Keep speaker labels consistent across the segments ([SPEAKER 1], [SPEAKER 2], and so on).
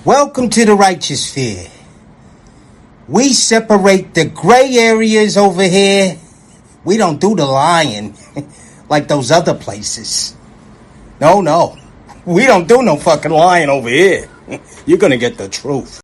[SPEAKER 1] Welcome to the righteous sphere. We separate the gray areas over here. We don't do the lying like those other places. No. We don't do no fucking lying over here. You're gonna get the truth.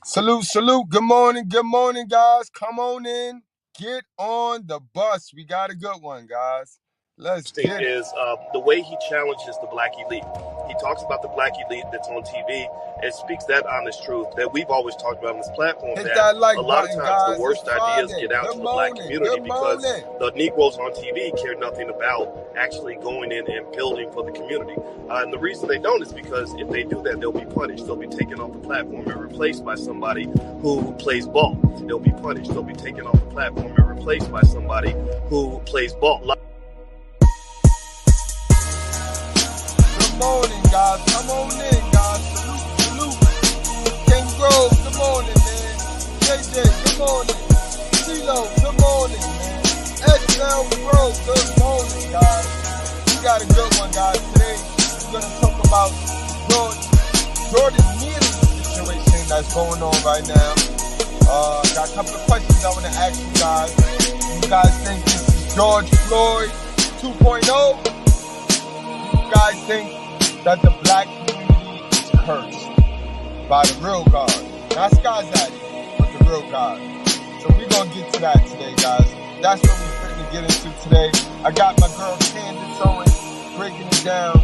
[SPEAKER 2] Salute. Good morning, guys. Come on in. Get on the bus. We got a good one, guys. Let's get it.
[SPEAKER 3] Is the way he challenges the black elite. He talks about the black elite that's on TV and speaks that honest truth that we've always talked about on this platform.
[SPEAKER 2] Hit
[SPEAKER 3] that
[SPEAKER 2] that like
[SPEAKER 3] a lot
[SPEAKER 2] button,
[SPEAKER 3] of times
[SPEAKER 2] guys.
[SPEAKER 3] the worst ideas get out to the black community because the Negroes on TV care nothing about actually going in and building for the community. And the reason they don't is because if they do that, they'll be punished. They'll be taken off the platform and replaced by somebody who plays ball. They'll be punished. They'll be taken off the platform and replaced by somebody who plays ball.
[SPEAKER 2] Good morning, guys. Come on in, guys. Salute. King Grove, good morning, man. JJ, good morning. CeeLo, good morning, man. XL Grove, good morning, guys. We got a good one, guys. Today, we're going to talk about Jordan Neely situation that's going on right now. Got a couple of questions I want to ask you guys. You guys think this is George Floyd 2.0? You guys think that the black community is cursed by the real God? Not Sky Zaddy, but the real God. So we're going to get to that today, guys. That's what we're going to get into today. I got my girl Candace Owens breaking it down.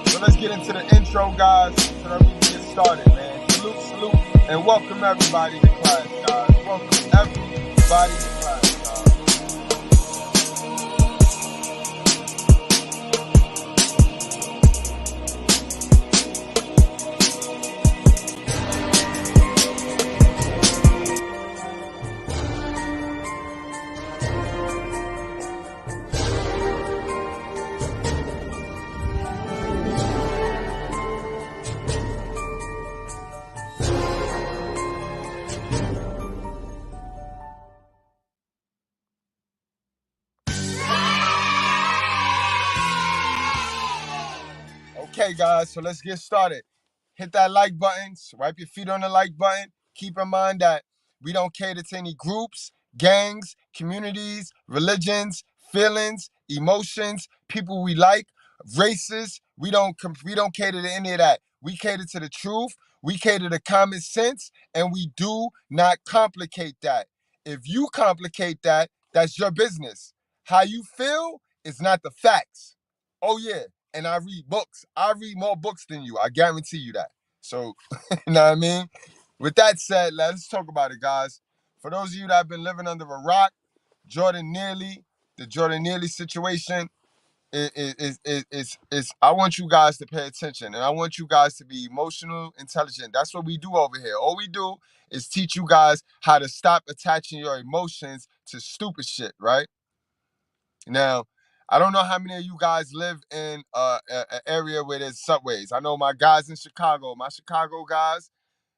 [SPEAKER 2] So let's get into the intro, guys, so that we can get started, man. Salute, and welcome everybody to class, guys. Welcome everybody to class, guys. Okay, guys, so let's get started. Hit that like button, swipe your feet on the like button. Keep in mind that we don't cater to any groups, gangs, communities, religions, feelings, emotions, people we like, races. We don't cater to any of that. We cater to the truth. We cater to common sense, and we do not complicate that. If you complicate that, that's your business. How you feel is not the facts. Oh yeah, and I read books. I read more books than you. I guarantee you that. So, you know what I mean? With that said, let's talk about it, guys. For those of you that have been living under a rock, the Jordan Neely situation is I want you guys to pay attention, and I want you guys to be emotional, intelligent. That's what we do over here. All we do is teach you guys how to stop attaching your emotions to stupid shit, right? Now, I don't know how many of you guys live in an area where there's subways. I know my guys in Chicago, my Chicago guys,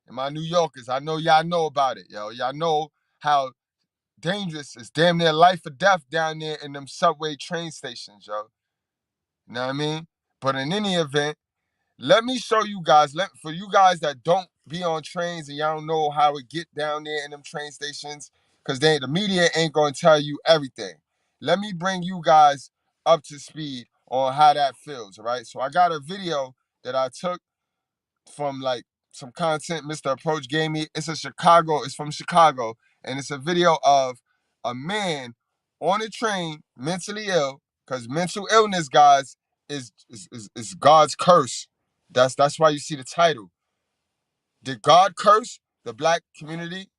[SPEAKER 2] and my New Yorkers. I know y'all know about it, yo. Y'all know how dangerous it's damn near life or death down there in them subway train stations, yo. You know what I mean? But in any event, let me show you guys, for you guys that don't be on trains and y'all don't know how it get down there in them train stations, because the media ain't going to tell you everything. Let me bring you guys up to speed on how that feels, all right? So I got a video that I took from like some content Mr. Approach gave me. It's from Chicago, and it's a video of a man on a train mentally ill, because mental illness, guys, is God's curse. That's why you see the title. Did God curse the black community,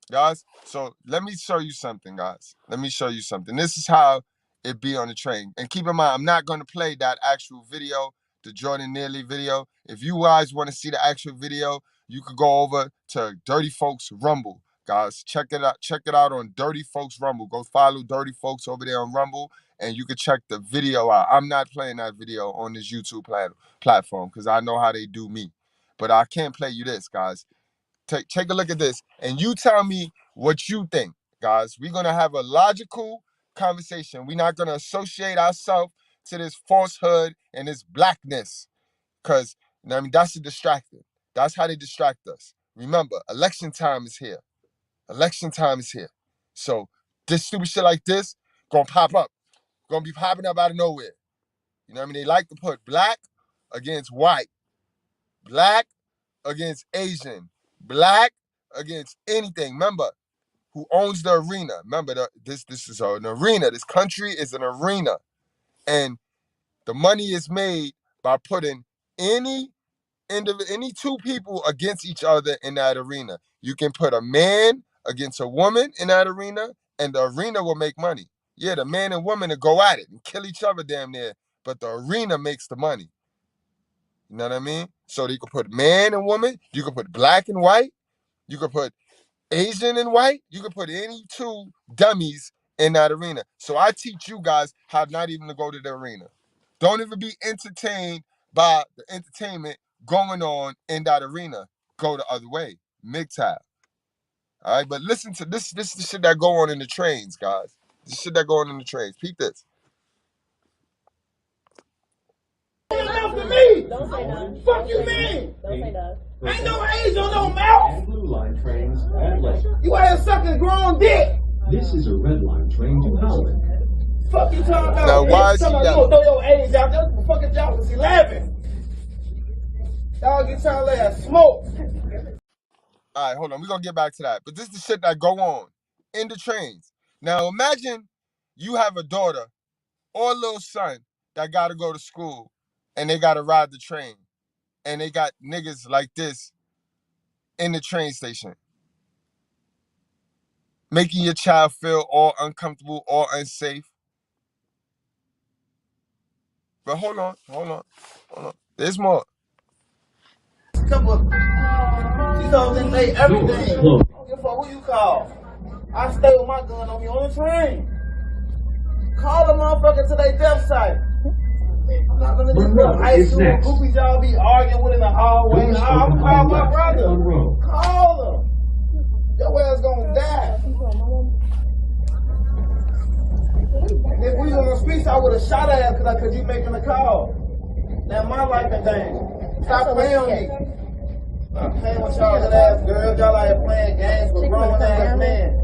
[SPEAKER 2] guys? So let me show you something, guys. Let me show you something. This is how it be on the train. And keep in mind, I'm not going to play that actual video, the Jordan Neely video. If you guys want to see the actual video, you could go over to Dirty Folks Rumble, guys. Check it out. Check it out on Dirty Folks Rumble. Go follow Dirty Folks over there on Rumble, and you can check the video out. I'm not playing that video on this YouTube platform because I know how they do me. But I can play you this, guys. Take a look at this, and you tell me what you think. guys. We're going to have a logical conversation. We're not going to associate ourselves to this falsehood and this blackness. Because, you know what I mean, that's a distractor. That's how they distract us. Remember, election time is here. Election time is here. So this stupid shit like this gonna pop up. Gonna be popping up out of nowhere. You know what I mean? They like to put black against white. Black against Asian. Black against anything. Remember, who owns the arena? Remember, this is an arena. This country is an arena. And the money is made by putting any two people against each other in that arena. You can put a man against a woman in that arena, and the arena will make money. Yeah, the man and woman will go at it and kill each other damn near, but the arena makes the money. You know what I mean? So you can put man and woman, you can put black and white, you can put Asian and white, you can put any two dummies in that arena. So I teach you guys how not even to go to the arena. Don't even be entertained by the entertainment going on in that arena. Go the other way. MGTOW. All right, but listen to this. This is the shit that go on in the trains, guys. This shit that go on in the trains. Peep this.
[SPEAKER 4] After me. Don't say no. Fuck you mean? Don't say no. Ain't no age on no mouth.
[SPEAKER 5] Blue line trains at Lake.
[SPEAKER 4] You ain't sucking grown dick.
[SPEAKER 5] This is a red line train to Howard.
[SPEAKER 4] Fuck you talking about?
[SPEAKER 2] Now why is he
[SPEAKER 4] you gonna throw your age out there? The fucking job was 11. Y'all get y'all ass smoked.
[SPEAKER 2] All right, hold on. We're going to get back to that. But this is the shit that go on in the trains. Now imagine you have a daughter or a little son that got to go to school and they got to ride the train. And they got niggas like this in the train station, making your child feel all uncomfortable or unsafe. But hold on. There's more.
[SPEAKER 4] Couple. She told them they everything. I don't give a fuck who you call. I stay with my gun on me on the train. Call the motherfucker to their death site. I'm not gonna do what high school groupies y'all be arguing with in the hallway. I'm gonna call my brother. Call him. Your ass gonna die. And if we was on the streets, I would have shot her ass because you making a call. Now my life in danger. Stop playing with me. Stop playing with y'all little ass girls. Y'all out here playing games with grown ass men.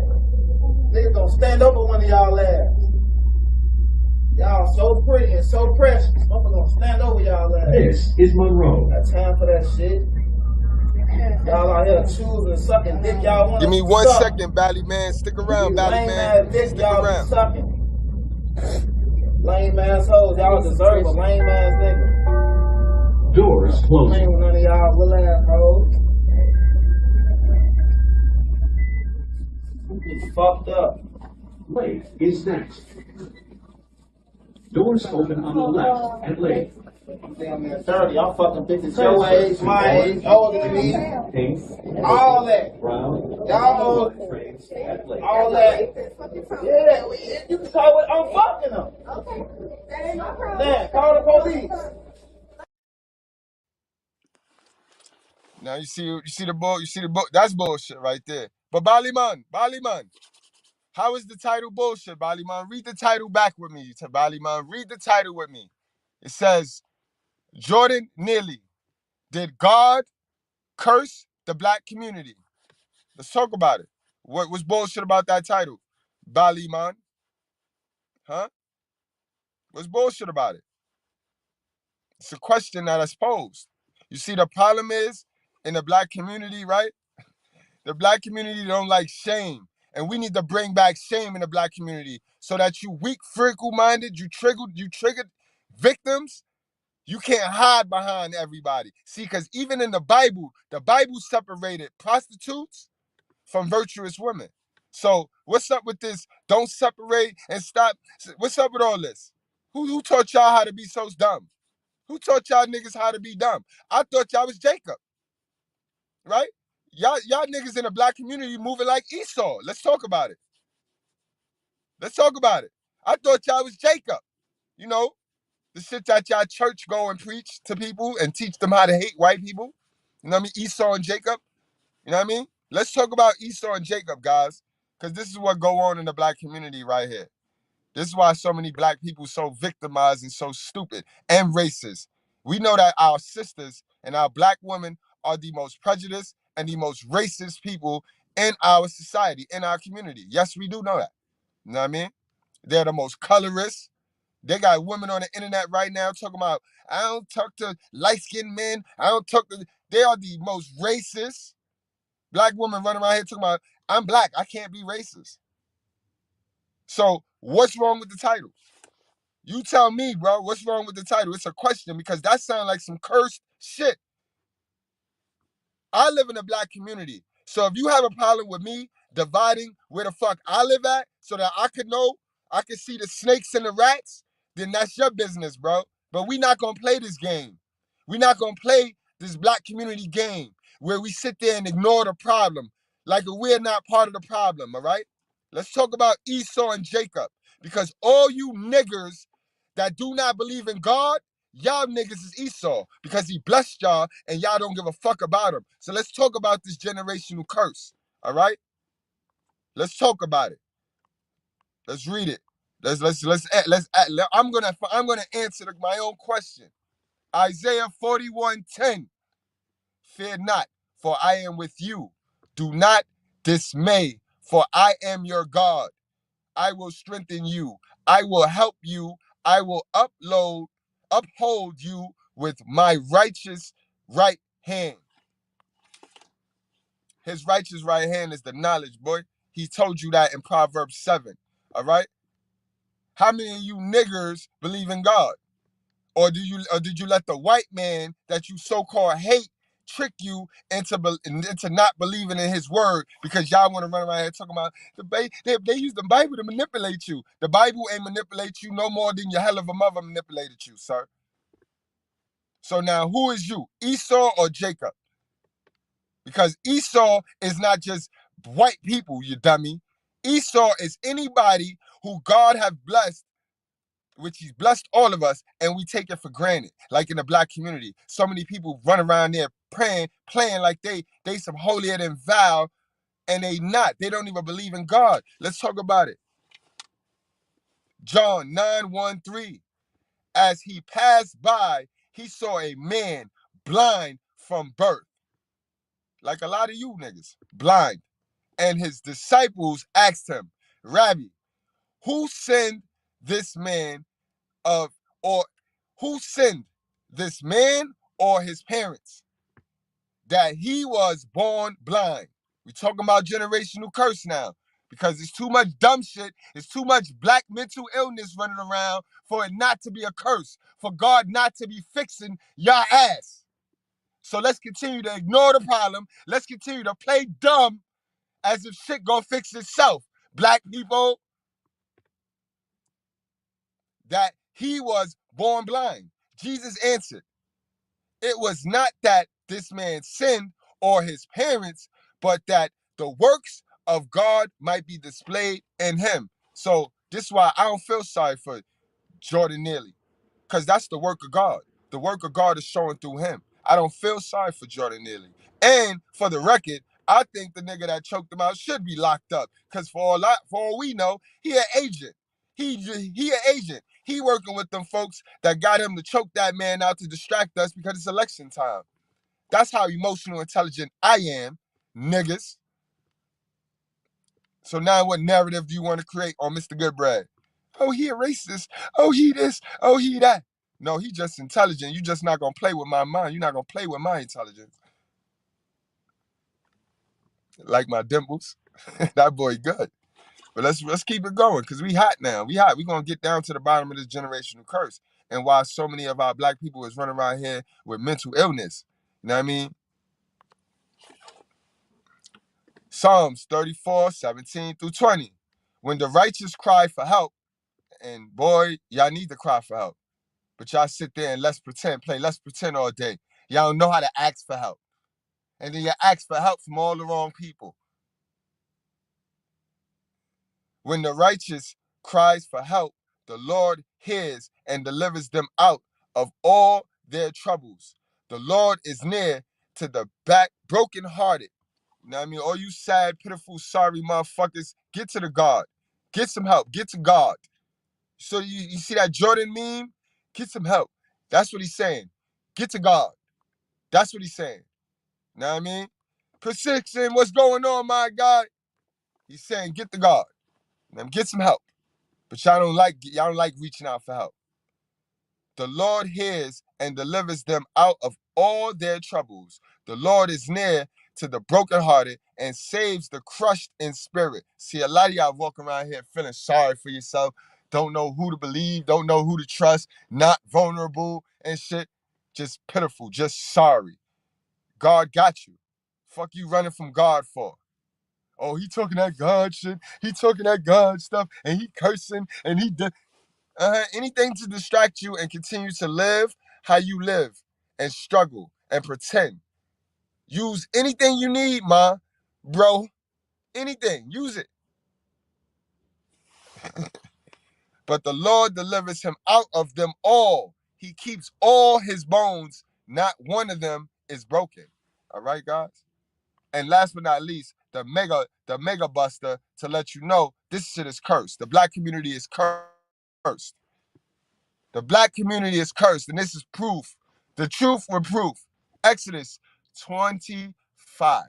[SPEAKER 4] Niggas gonna stand up for one of y'all ass. Y'all so pretty and so precious. Motherfuckers gonna stand over y'all ass.
[SPEAKER 5] This is Monroe.
[SPEAKER 4] Got time for that shit. Y'all out here choosing and sucking dick y'all want.
[SPEAKER 2] Give me 1 second, Bally Man. Stick around, Bally Man.
[SPEAKER 4] Dick
[SPEAKER 2] Stick
[SPEAKER 4] y'all
[SPEAKER 2] around.
[SPEAKER 4] sucking. Lame ass hoes. Y'all deserve a lame ass nigga.
[SPEAKER 5] Doors closing.
[SPEAKER 4] Playing with none of y'all little ass hoes. Get fucked up.
[SPEAKER 5] Lake is next. Doors open on the left at Lake.
[SPEAKER 4] Damn near 30. I'm fucking bitches your age, my age, older than me.
[SPEAKER 5] Pink.
[SPEAKER 4] All that.
[SPEAKER 5] Brown.
[SPEAKER 4] Y'all
[SPEAKER 5] Trains at Lake.
[SPEAKER 4] all that. Yeah, you can call it. I'm fucking them.
[SPEAKER 6] Okay. That ain't my problem.
[SPEAKER 4] Then call the police.
[SPEAKER 2] Now you see the bull. That's bullshit right there. But Baliman, how is the title bullshit, Baliman? Read the title back with me, Baliman. Read the title with me. It says, Jordan Neely, did God curse the black community? Let's talk about it. What was bullshit about that title, Baliman? Huh? What's bullshit about it? It's a question that is posed. You see, the problem is in the black community, right? The black community don't like shame. And we need to bring back shame in the black community so that you weak, fickle-minded, you triggered victims, you can't hide behind everybody. See, because even in the Bible separated prostitutes from virtuous women. So what's up with this? Don't separate and stop. What's up with all this? Who taught y'all how to be so dumb? Who taught y'all niggas how to be dumb? I thought y'all was Jacob, right? Y'all niggas in the black community moving like Esau. Let's talk about it. I thought y'all was Jacob. You know, the shit that y'all church go and preach to people and teach them how to hate white people. You know what I mean? Esau and Jacob. You know what I mean? Let's talk about Esau and Jacob, guys. Because this is what go on in the black community right here. This is why so many black people so victimized and so stupid and racist. We know that our sisters and our black women are the most prejudiced and the most racist people in our society, in our community. Yes, we do know that. You know what I mean? They're the most colorist. They got women on the internet right now talking about, I don't talk to light-skinned men. I don't talk to... They are the most racist. Black women running around here talking about, I'm black, I can't be racist. So what's wrong with the title? You tell me, bro, what's wrong with the title? It's a question because that sounds like some cursed shit. I live in a black community. So if you have a problem with me dividing where the fuck I live at so that I could know, I could see the snakes and the rats, then that's your business, bro. But we not gonna play this game. We not gonna play this black community game where we sit there and ignore the problem like we're not part of the problem, all right? Let's talk about Esau and Jacob because all you niggers that do not believe in God, y'all niggas is Esau because he blessed y'all and y'all don't give a fuck about him. So let's talk about this generational curse. All right? Let's talk about it. Let's read it. I'm gonna answer my own question. Isaiah 41:10. Fear not, for I am with you. Do not dismay, for I am your God. I will strengthen you. I will help you. I will uphold you with my righteous right hand. His righteous right hand is the knowledge, boy. He told you that in Proverbs 7. All right? How many of you niggers believe in God? Or did you let the white man that you so-called hate trick you into not believing in his word because y'all want to run around here talking about they use the Bible to manipulate you. The Bible ain't manipulate you no more than your hell of a mother manipulated you, sir. So now who is you, Esau or Jacob? Because Esau is not just white people, you dummy. Esau is anybody who God have blessed, which he's blessed all of us, and we take it for granted. Like in the black community, so many people run around there praying, playing like they some holier than thou, and they not. They don't even believe in God. Let's talk about it. John 9:1-3. As he passed by, he saw a man blind from birth. Like a lot of you niggas, blind. And his disciples asked him, Rabbi, who sinned this man of, or who sinned this man or his parents that he was born blind? We talking about generational curse now because it's too much dumb shit. It's too much black mental illness running around for it not to be a curse, for God not to be fixing your ass. So let's continue to ignore the problem. Let's continue to play dumb as if shit gonna fix itself. Black people, that he was born blind. Jesus answered, it was not that this man sinned or his parents, but that the works of God might be displayed in him. So this is why I don't feel sorry for Jordan Neely, because that's the work of God. The work of God is showing through him. I don't feel sorry for Jordan Neely. And for the record, I think the nigga that choked him out should be locked up. Because for all we know, he an agent. He an agent. He working with them folks that got him to choke that man out to distract us because it's election time. That's how emotional intelligent I am, niggas. So now what narrative do you want to create on Mr. Goodbread? Oh, he a racist. Oh, he this. Oh, he that. No, he just intelligent. You just not going to play with my mind. You're not going to play with my intelligence. Like my dimples. That boy good. But let's keep it going because we hot now. We hot. We going to get down to the bottom of this generational curse and why so many of our black people is running around here with mental illness. You know what I mean? Psalms 34:17-20. When the righteous cry for help, and boy, y'all need to cry for help. But y'all sit there and play let's pretend all day. Y'all don't know how to ask for help. And then you ask for help from all the wrong people. When the righteous cries for help, the Lord hears and delivers them out of all their troubles. The Lord is near to the brokenhearted. You know what I mean? All you sad, pitiful, sorry motherfuckers, get to the God. Get some help. Get to God. So you see that Jordan meme? Get some help. That's what he's saying. Get to God. That's what he's saying. You know what I mean? Persistent, what's going on, my God? He's saying, get to God. Get some help. But y'all don't like reaching out for help. The Lord hears and delivers them out of all their troubles. The Lord is near to the brokenhearted and saves the crushed in spirit. See, a lot of y'all walking around here feeling sorry for yourself, don't know who to believe, don't know who to trust, not vulnerable and shit. Just pitiful, just sorry. God got you. Fuck you running from God for? Oh, he talking that God shit. He talking that God stuff, and he cursing, and he did. Anything to distract you and continue to live how you live and struggle and pretend. Use anything you need, bro. Anything. Use it. But the Lord delivers him out of them all. He keeps all his bones. Not one of them is broken. All right, guys? And last but not least, the mega buster to let you know this shit is cursed. The black community is cursed. The black community is cursed, and this is proof. The truth with proof. Exodus 25.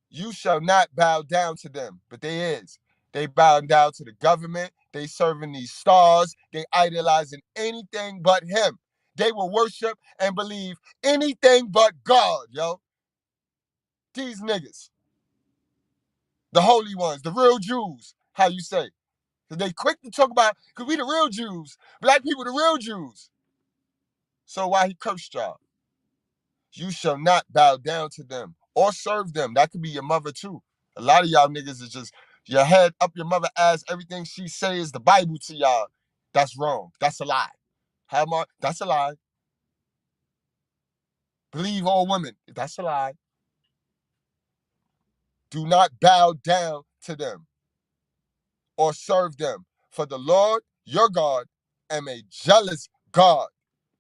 [SPEAKER 2] You shall not bow down to them, but they is. They bow down to the government. They serving these stars. They idolizing anything but him. They will worship and believe anything but God, yo. These niggas. The holy ones, the real Jews, how you say. Because they quick to talk about, because we the real Jews. Black people the real Jews. So why he cursed y'all? You shall not bow down to them or serve them. That could be your mother too. A lot of y'all niggas is just your head up your mother ass. Everything she say is the Bible to y'all. That's wrong. That's a lie. That's a lie. Believe all women. That's a lie. Do not bow down to them or serve them. For the Lord, your God, am a jealous God,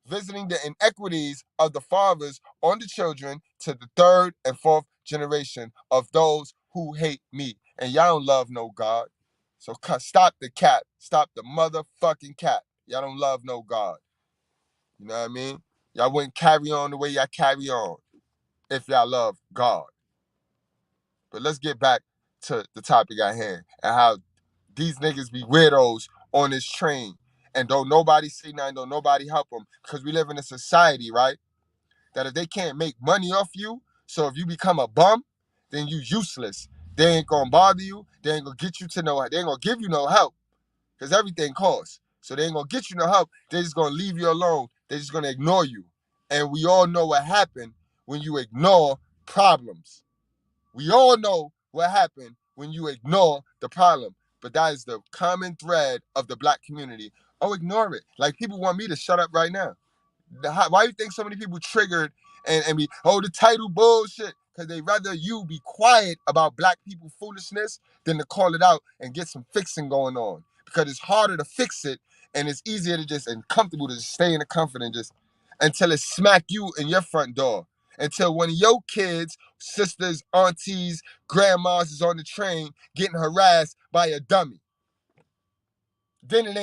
[SPEAKER 2] visiting the inequities of the fathers on the children to the third and fourth generation of those who hate me. And y'all don't love no God. So stop the cap. Stop the motherfucking cap. Y'all don't love no God. You know what I mean? Y'all wouldn't carry on the way y'all carry on if y'all love God. But let's get back to the topic at hand and how these niggas be weirdos on this train and don't nobody say nothing, don't nobody help them, because we live in a society, right, that if they can't make money off you, so if you become a bum, then you useless. They ain't gonna bother you. They ain't gonna get you to they ain't gonna give you no help because everything costs. So they ain't gonna get you no help. They're just gonna leave you alone. They're just gonna ignore you. And we all know what happened when you ignore problems. We all know what happened when you ignore the problem. But that is the common thread of the black community. Oh, ignore it. Like people want me to shut up right now. Why do you think so many people triggered and be, oh, the title bullshit? Because they rather you be quiet about black people foolishness than to call it out and get some fixing going on. Because it's harder to fix it and it's easier to just and comfortable to just stay in the comfort and just until it smack you in your front door. Until one of your kids, sisters, aunties, grandmas is on the train getting harassed by a dummy. Then it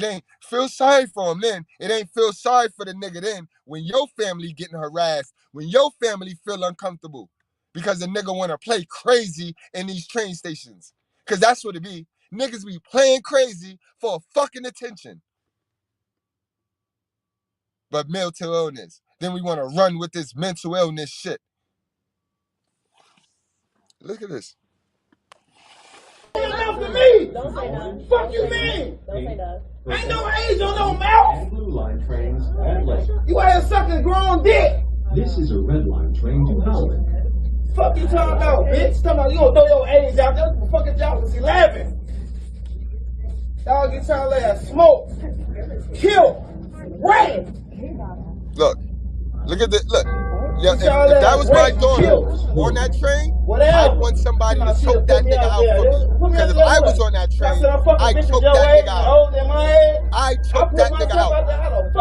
[SPEAKER 2] ain't feel sorry for him then. It ain't feel sorry for the nigga then when your family getting harassed, when your family feel uncomfortable because the nigga want to play crazy in these train stations. Because that's what it be. Niggas be playing crazy for fucking attention. But mental illness. Then we want to run with this mental illness shit. Look at this.
[SPEAKER 4] Enough for me.
[SPEAKER 6] Don't say no.
[SPEAKER 4] Fuck you mean?
[SPEAKER 6] Don't say no.
[SPEAKER 4] Ain't no age on no mouth.
[SPEAKER 5] Blue line trains at late.
[SPEAKER 4] You out here sucking grown dick.
[SPEAKER 5] This is a red line train to Holland.
[SPEAKER 4] Fuck you talking about, bitch? Talking about you gonna throw your age out there? The fucking job was 11. Y'all get y'all ass smoked, killed, raped.
[SPEAKER 2] Look at this. Look. Yeah, if that was my daughter on that train, I'd want somebody to choke that nigga out for me. Because if I was on that train, I'd choke that nigga out. I'd choke that nigga out.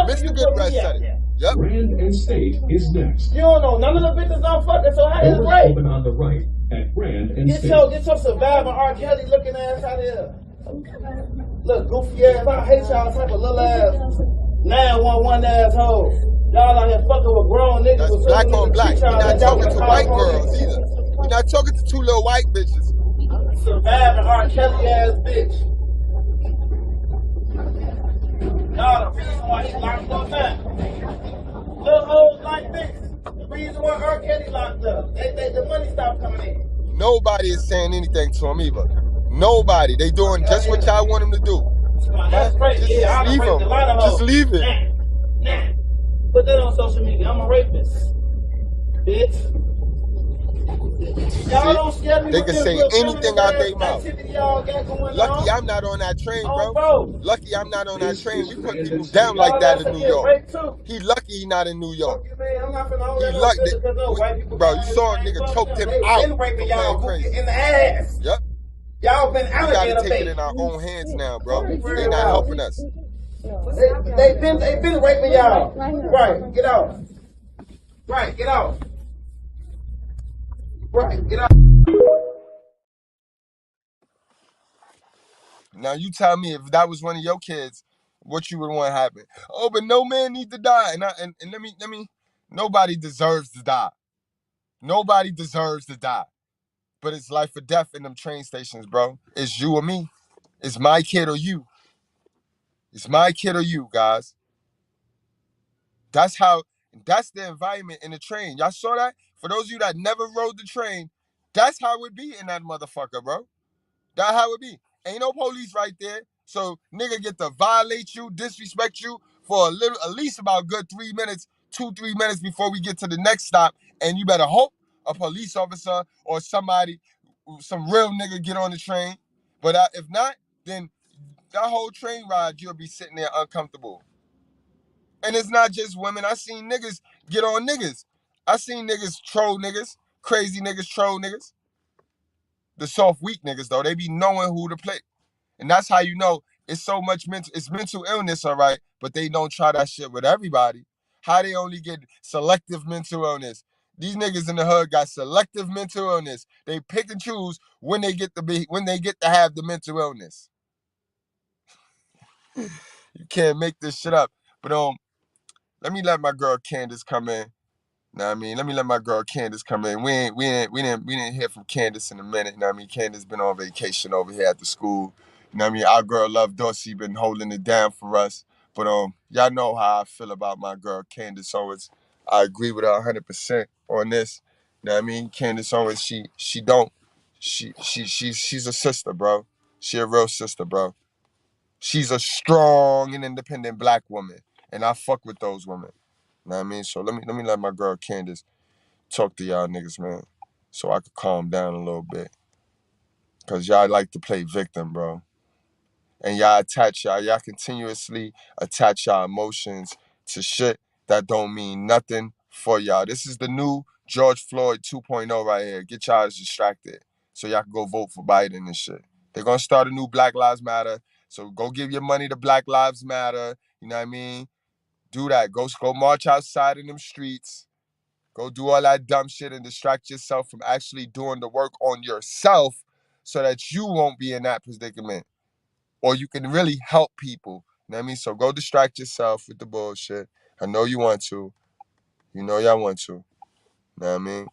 [SPEAKER 2] Mr. Goodbread said it. Yep.
[SPEAKER 5] Grand and State is next.
[SPEAKER 4] You don't know none of the bitches I'm fucking, so how is
[SPEAKER 5] Doors
[SPEAKER 4] rape?
[SPEAKER 5] open on the right at Grand and State.
[SPEAKER 4] Get your surviving R. Kelly looking ass out of here. Look, goofy ass. I hate y'all type of little ass 911 asshole. Y'all out here fucking with grown niggas.
[SPEAKER 2] That's
[SPEAKER 4] with
[SPEAKER 2] black
[SPEAKER 4] some
[SPEAKER 2] on
[SPEAKER 4] niggas
[SPEAKER 2] black.
[SPEAKER 4] teach
[SPEAKER 2] We're
[SPEAKER 4] y'all
[SPEAKER 2] not
[SPEAKER 4] that y'all
[SPEAKER 2] talking
[SPEAKER 4] wanna
[SPEAKER 2] to
[SPEAKER 4] call
[SPEAKER 2] white
[SPEAKER 4] police.
[SPEAKER 2] girls either. We're not talking to two little white bitches.
[SPEAKER 4] Surviving R. Kelly ass bitch. Y'all the reason why he locked up now. Little hoes like this. The reason why R. Kelly locked up. The money stopped coming in.
[SPEAKER 2] Nobody is saying anything to him either. Nobody. They doing just what y'all want them to do.
[SPEAKER 4] That's crazy.
[SPEAKER 2] Just
[SPEAKER 4] I done
[SPEAKER 2] leave
[SPEAKER 4] raped
[SPEAKER 2] them.
[SPEAKER 4] a lot of hoes.
[SPEAKER 2] Just leave it.
[SPEAKER 4] Nah. Put that on social media. I'm a rapist. Bitch. Y'all don't scare me
[SPEAKER 2] They
[SPEAKER 4] with
[SPEAKER 2] can
[SPEAKER 4] this
[SPEAKER 2] say
[SPEAKER 4] little
[SPEAKER 2] anything out their mouth.
[SPEAKER 4] activity y'all got going
[SPEAKER 2] Lucky
[SPEAKER 4] on.
[SPEAKER 2] I'm not on that train,
[SPEAKER 4] Oh,
[SPEAKER 2] bro.
[SPEAKER 4] bro.
[SPEAKER 2] Lucky I'm not on that
[SPEAKER 5] This
[SPEAKER 2] train.
[SPEAKER 5] is
[SPEAKER 2] We put
[SPEAKER 5] Grand
[SPEAKER 2] people
[SPEAKER 5] and
[SPEAKER 2] down
[SPEAKER 5] State.
[SPEAKER 2] like that
[SPEAKER 4] Y'all
[SPEAKER 2] in New
[SPEAKER 4] get
[SPEAKER 2] York.
[SPEAKER 4] raped too.
[SPEAKER 2] He lucky he not in New York.
[SPEAKER 4] Fuck you, man. I'm not finna hold
[SPEAKER 2] He
[SPEAKER 4] that no
[SPEAKER 2] lucky.
[SPEAKER 4] shit because no white people
[SPEAKER 2] Bro,
[SPEAKER 4] got
[SPEAKER 2] you
[SPEAKER 4] this
[SPEAKER 2] saw a
[SPEAKER 4] thing.
[SPEAKER 2] nigga
[SPEAKER 4] Fuck
[SPEAKER 2] choked
[SPEAKER 4] them.
[SPEAKER 2] him
[SPEAKER 4] They
[SPEAKER 2] out
[SPEAKER 4] been raping
[SPEAKER 2] for
[SPEAKER 4] y'all
[SPEAKER 2] playing crazy.
[SPEAKER 4] in the ass.
[SPEAKER 2] Yep.
[SPEAKER 4] Y'all been
[SPEAKER 2] We gotta
[SPEAKER 4] alligator
[SPEAKER 2] take it
[SPEAKER 4] bait.
[SPEAKER 2] in our own hands now, bro.
[SPEAKER 4] Don't be
[SPEAKER 2] They
[SPEAKER 4] worried
[SPEAKER 2] not
[SPEAKER 4] about
[SPEAKER 2] helping
[SPEAKER 4] it.
[SPEAKER 2] us.
[SPEAKER 4] They been raping y'all. Right, get out. Right, get out. Right, get out.
[SPEAKER 2] Now you tell me if that was one of your kids, what you would want to happen. Oh, but no man need to die. And let me nobody deserves to die. Nobody deserves to die. But it's life or death in them train stations, bro. It's you or me. It's my kid or you. It's my kid or you, guys. That's the environment in the train. Y'all saw that? For those of you that never rode the train, that's how it be in that motherfucker, bro. That's how it be. Ain't no police right there. So nigga get to violate you, disrespect you for at least about good 3 minutes, 2-3 minutes before we get to the next stop. And you better hope a police officer or somebody, some real nigga get on the train. But if not, then that whole train ride, you'll be sitting there uncomfortable. And it's not just women. I seen niggas get on niggas. I seen niggas troll niggas, crazy niggas troll niggas. The soft, weak niggas, though, they be knowing who to play. And that's how you know it's so much mental illness, all right, but they don't try that shit with everybody. How they only get selective mental illness? These niggas in the hood got selective mental illness. They pick and choose when they get to have the mental illness. You can't make this shit up. But let me let my girl Candace come in. Know what I mean? Let me let my girl Candace come in. We didn't hear from Candace in a minute. Know what I mean? Candace been on vacation over here at the school. You know what I mean? Our girl Love Dorsey been holding it down for us. But y'all know how I feel about my girl Candace Owens. I agree with her 100% on this. You know what I mean? Candace Owens, she's a sister, bro. She a real sister, bro. She's a strong and independent black woman. And I fuck with those women. You know what I mean? So let me let my girl Candace talk to y'all niggas, man, so I could calm down a little bit. Cause y'all like to play victim, bro. And y'all continuously attach y'all emotions to shit that don't mean nothing for y'all. This is the new George Floyd 2.0 right here. Get y'all distracted so y'all can go vote for Biden and shit. They're gonna start a new Black Lives Matter. So go give your money to Black Lives Matter. You know what I mean? Do that. Go march outside in them streets. Go do all that dumb shit and distract yourself from actually doing the work on yourself so that you won't be in that predicament. Or you can really help people. You know what I mean? So go distract yourself with the bullshit. I know you want to. You know y'all want to. You know what I mean?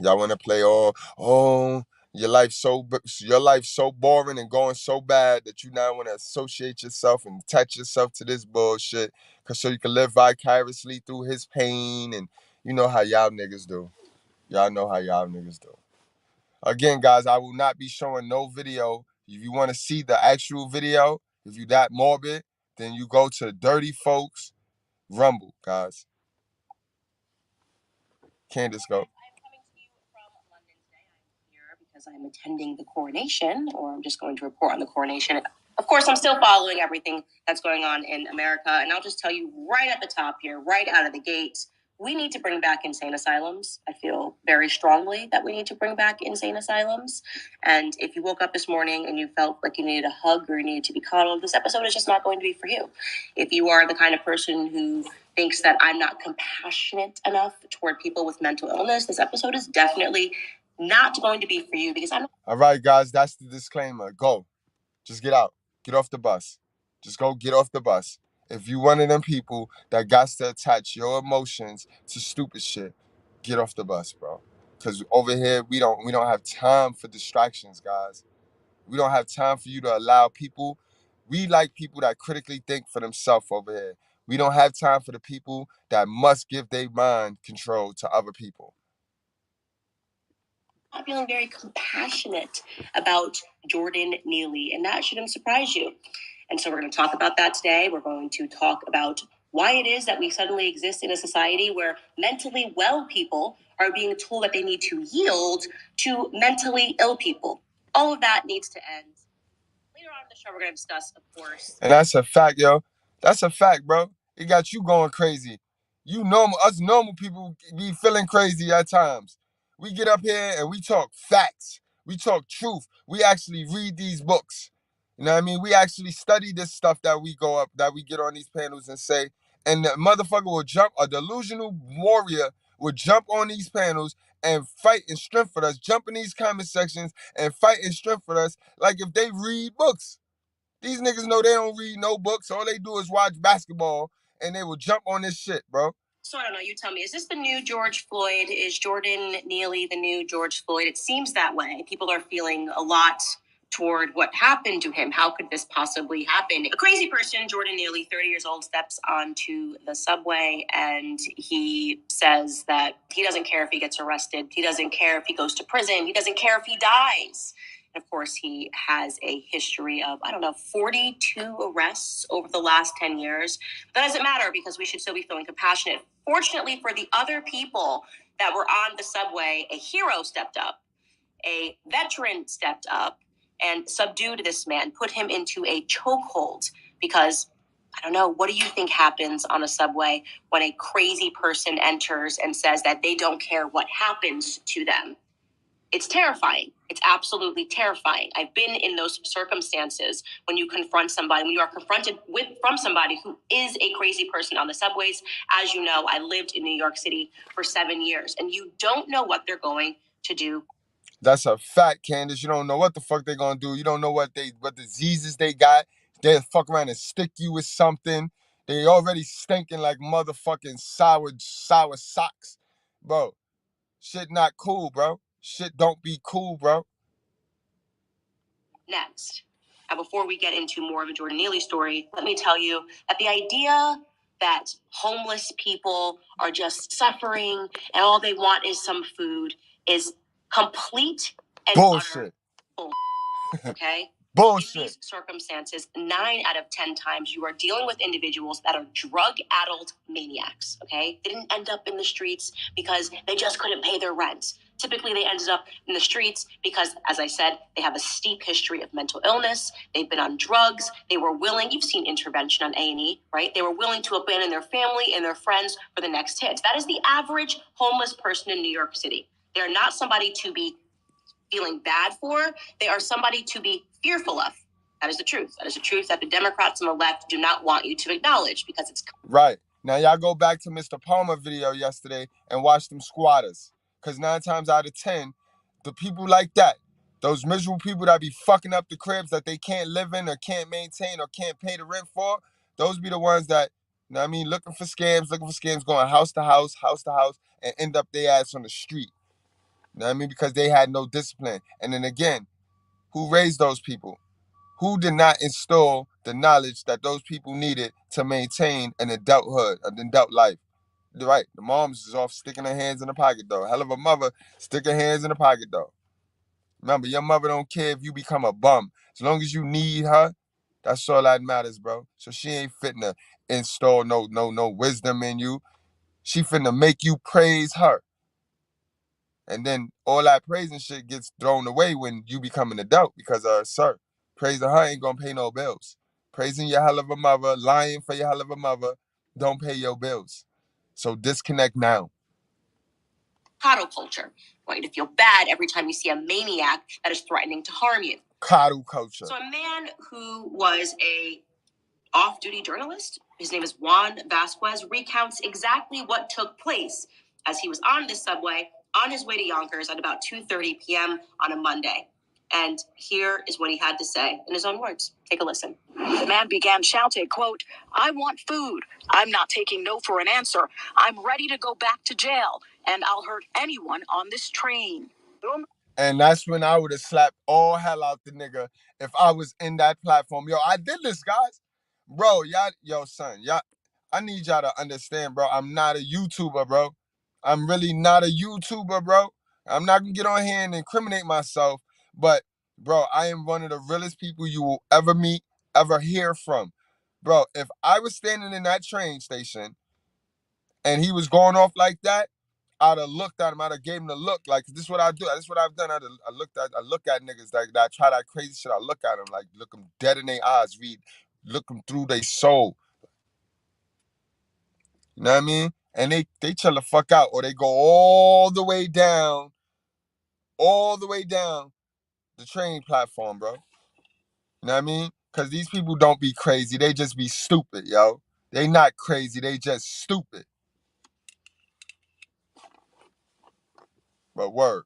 [SPEAKER 2] Y'all want to play your life's so boring and going so bad that you now want to associate yourself and attach yourself to this bullshit so you can live vicariously through his pain, and you know how y'all niggas do. Y'all know how y'all niggas do. Again, guys, I will not be showing no video. If you want to see the actual video, if you that morbid, then you go to Dirty Folks Rumble, guys. Candace, go.
[SPEAKER 7] Because I'm attending the coronation, or I'm just going to report on the coronation. Of course, I'm still following everything that's going on in America, and I'll just tell you right at the top here, right out of the gate, We need to bring back insane asylums. I feel very strongly that we need to bring back insane asylums. And if you woke up this morning and you felt like you needed a hug or you needed to be coddled, this episode is just not going to be for you. If you are the kind of person who thinks that I'm not compassionate enough toward people with mental illness, this episode is definitely not going to be for you because I'm not.
[SPEAKER 2] All right, guys, that's the disclaimer. Go. Just get out. Get off the bus. Just go get off the bus. If you one of them people that got to attach your emotions to stupid shit, get off the bus, bro. Because over here, we don't have time for distractions, guys. We don't have time for you to allow people. We like people that critically think for themselves over here. We don't have time for the people that must give their mind control to other people.
[SPEAKER 7] I'm feeling very compassionate about Jordan Neely, and that shouldn't surprise you. And so we're going to talk about that today. We're going to talk about why it is that we suddenly exist in a society where mentally well people are being told that they need to yield to mentally ill people. All of that needs to end. Later on in the show, we're going to discuss, of course.
[SPEAKER 2] And that's a fact, yo. That's a fact, bro. It got you going crazy. Us normal people be feeling crazy at times. We get up here and we talk facts. We talk truth. We actually read these books. You know what I mean? We actually study this stuff that we get on these panels and say. And the motherfucker will jump, a delusional warrior will jump on these panels and fight and strengthen us, jump in these comment sections and fight and strengthen us like if they read books. These niggas know they don't read no books. All they do is watch basketball, and they will jump on this shit, bro.
[SPEAKER 7] So I don't know, you tell me, is this the new George Floyd? Is Jordan Neely the new George Floyd? It seems that way. People are feeling a lot toward what happened to him. How could this possibly happen? A crazy person, Jordan Neely, 30 years old, steps onto the subway and he says that he doesn't care if he gets arrested. He doesn't care if he goes to prison. He doesn't care if he dies. And of course, he has a history of, 42 arrests over the last 10 years. That doesn't matter because we should still be feeling compassionate. Fortunately for the other people that were on the subway, a hero stepped up, a veteran stepped up and subdued this man, put him into a chokehold because, what do you think happens on a subway when a crazy person enters and says that they don't care what happens to them? It's terrifying. It's absolutely terrifying. I've been in those circumstances when you confront somebody, when you are confronted from somebody who is a crazy person on the subways. As you know, I lived in New York City for 7 years, and you don't know what they're going to do.
[SPEAKER 2] That's a fact, Candace. You don't know what the fuck they're gonna do. You don't know what diseases they got. They'll fuck around and stick you with something. They already stinking like motherfucking sour socks. Bro, shit not cool, bro. Shit don't be cool, bro.
[SPEAKER 7] Next. Now, before we get into more of a Jordan Neely story, let me tell you that the idea that homeless people are just suffering and all they want is some food is complete and
[SPEAKER 2] bullshit.
[SPEAKER 7] Bullshit. Okay?
[SPEAKER 2] Bullshit.
[SPEAKER 7] In these circumstances, 9 out of 10 times you are dealing with individuals that are drug-addled maniacs, okay? They didn't end up in the streets because they just couldn't pay their rent. Typically, they ended up in the streets because, as I said, they have a steep history of mental illness. They've been on drugs. They were willing, you've seen Intervention on A&E, right? They were willing to abandon their family and their friends for the next hit. That is the average homeless person in New York City. They're not somebody to be feeling bad for. They are somebody to be fearful of. That is the truth. That is the truth that the Democrats on the left do not want you to acknowledge because it's...
[SPEAKER 2] Right. Now, y'all go back to Mr. Palmer video yesterday and watch them squatters. Because 9 times out of 10, the people like that, those miserable people that be fucking up the cribs that they can't live in or can't maintain or can't pay the rent for, those be the ones that, looking for scams, going house to house, and end up their ass on the street. Because they had no discipline. And then again, who raised those people? Who did not instill the knowledge that those people needed to maintain an adulthood, an adult life? Right, the moms is off sticking her hands in the pocket, though. Hell of a mother, stick her hands in the pocket, though. Remember, your mother don't care if you become a bum. As long as you need her, that's all that matters, bro. So she ain't fitting to install no wisdom in you. She finna make you praise her. And then all that praising shit gets thrown away when you become an adult because, sir, praising her ain't gonna pay no bills. Praising your hell of a mother, lying for your hell of a mother, don't pay your bills. So disconnect now.
[SPEAKER 7] Coddle culture. I want you to feel bad every time you see a maniac that is threatening to harm you.
[SPEAKER 2] Coddle culture.
[SPEAKER 7] So a man who was a off-duty journalist, his name is Juan Vasquez, recounts exactly what took place as he was on this subway on his way to Yonkers at about 2:30 p.m. on a Monday. And here is what he had to say in his own words. Take a listen. The man began shouting, quote, "I want food. I'm not taking no for an answer. I'm ready to go back to jail, and I'll hurt anyone on this train."
[SPEAKER 2] And that's when I would have slapped all hell out the nigga if I was in that platform. Yo, I did this, guys. Bro, y'all, I need y'all to understand, bro. I'm not a YouTuber, bro. I'm really not a YouTuber, bro. I'm not gonna get on here and incriminate myself, but, bro, I am one of the realest people you will ever meet, ever hear from. Bro, if I was standing in that train station and he was going off like that, I'd have looked at him. I'd have gave him the look. Like, this is what I do. This is what I've done. I look at niggas like that. I try that crazy shit. I look at them, like, look them dead in their eyes. Look them through their soul. You know what I mean? And they chill the fuck out, or they go all the way down the train platform, bro. You know what I mean? Because these people don't be crazy. They just be stupid, yo. They not crazy. They just stupid. But word.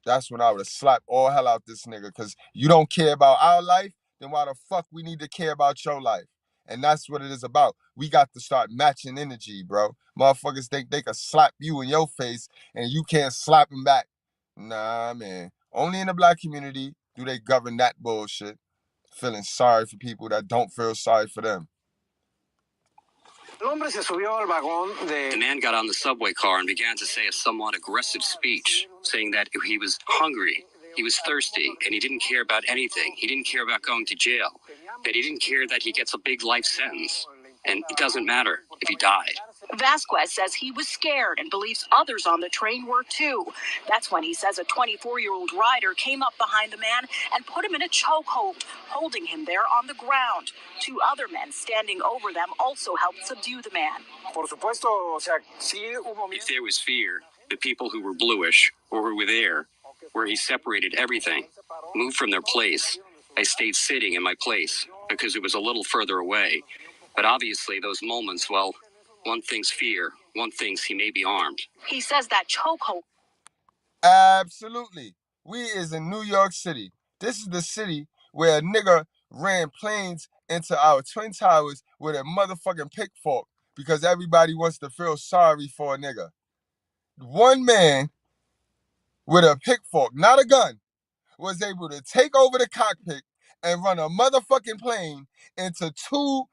[SPEAKER 2] That's when I would have slapped all hell out this nigga. Because you don't care about our life, then why the fuck we need to care about your life? And that's what it is about. We got to start matching energy, bro. Motherfuckers think they can slap you in your face and you can't slap them back. Nah, man. Only in the black community do they govern that bullshit. Feeling sorry for people that don't feel sorry for them.
[SPEAKER 7] The man got on the subway car and began to say a somewhat aggressive speech, saying that he was hungry, he was thirsty, and he didn't care about anything. He didn't care about going to jail, that he didn't care that he gets a big life sentence, and it doesn't matter if he died. Vasquez says he was scared and believes others on the train were too. That's when he says a 24-year-old rider came up behind the man and put him in a chokehold, holding him there on the ground. Two other men standing over them also helped subdue the man. If there was fear, the people who were bluish or who were there, where he separated everything, moved from their place. I stayed sitting in my place because it was a little further away. But obviously those moments, well, one thinks fear, one thinks he may be armed. He says that chokehold.
[SPEAKER 2] Absolutely. We is in New York City. This is the city where a nigga ran planes into our Twin Towers with a motherfucking pickfork because everybody wants to feel sorry for a nigga. One man with a pickfork, not a gun, was able to take over the cockpit and run a motherfucking plane into two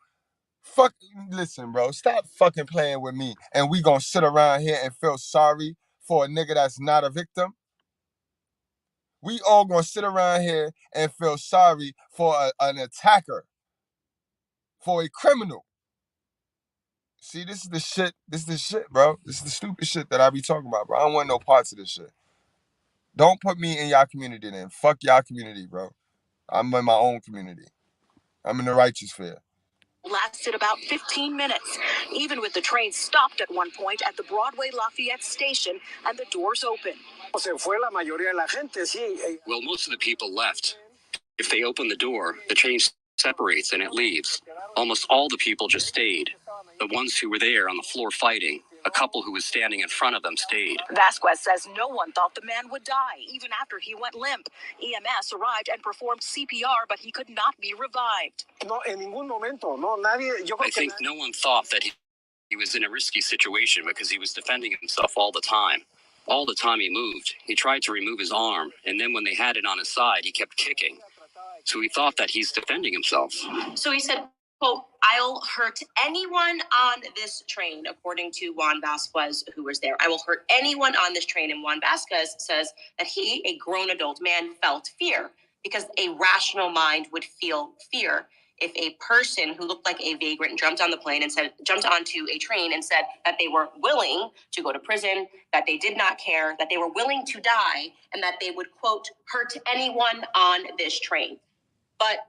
[SPEAKER 2] listen, bro, stop fucking playing with me and we gonna sit around here and feel sorry for a nigga that's not a victim? We all gonna sit around here and feel sorry for an attacker, for a criminal. See, this is the shit, bro. This is the stupid shit that I be talking about, bro. I don't want no parts of this shit. Don't put me in y'all community then. Fuck y'all community, bro. I'm in my own community. I'm in the righteous sphere.
[SPEAKER 7] Lasted about 15 minutes, even with the train stopped at one point at the Broadway Lafayette station and the doors open. Well, most of the people left. If they open the door, the train separates and it leaves. Almost all the people just stayed. The ones who were there on the floor fighting, a couple who was standing in front of them stayed. Vasquez says no one thought the man would die, even after he went limp. EMS arrived and performed CPR, but he could not be revived. I think no one thought that he was in a risky situation because he was defending himself all the time. All the time he moved, he tried to remove his arm, and then when they had it on his side, he kept kicking. So he thought that he's defending himself. So he said, quote, "I'll hurt anyone on this train," according to Juan Vasquez, who was there. "I will hurt anyone on this train." And Juan Vasquez says that he, a grown adult man, felt fear because a rational mind would feel fear if a person who looked like a vagrant jumped onto a train and said that they were willing to go to prison, that they did not care, that they were willing to die, and that they would, quote, "hurt anyone on this train." But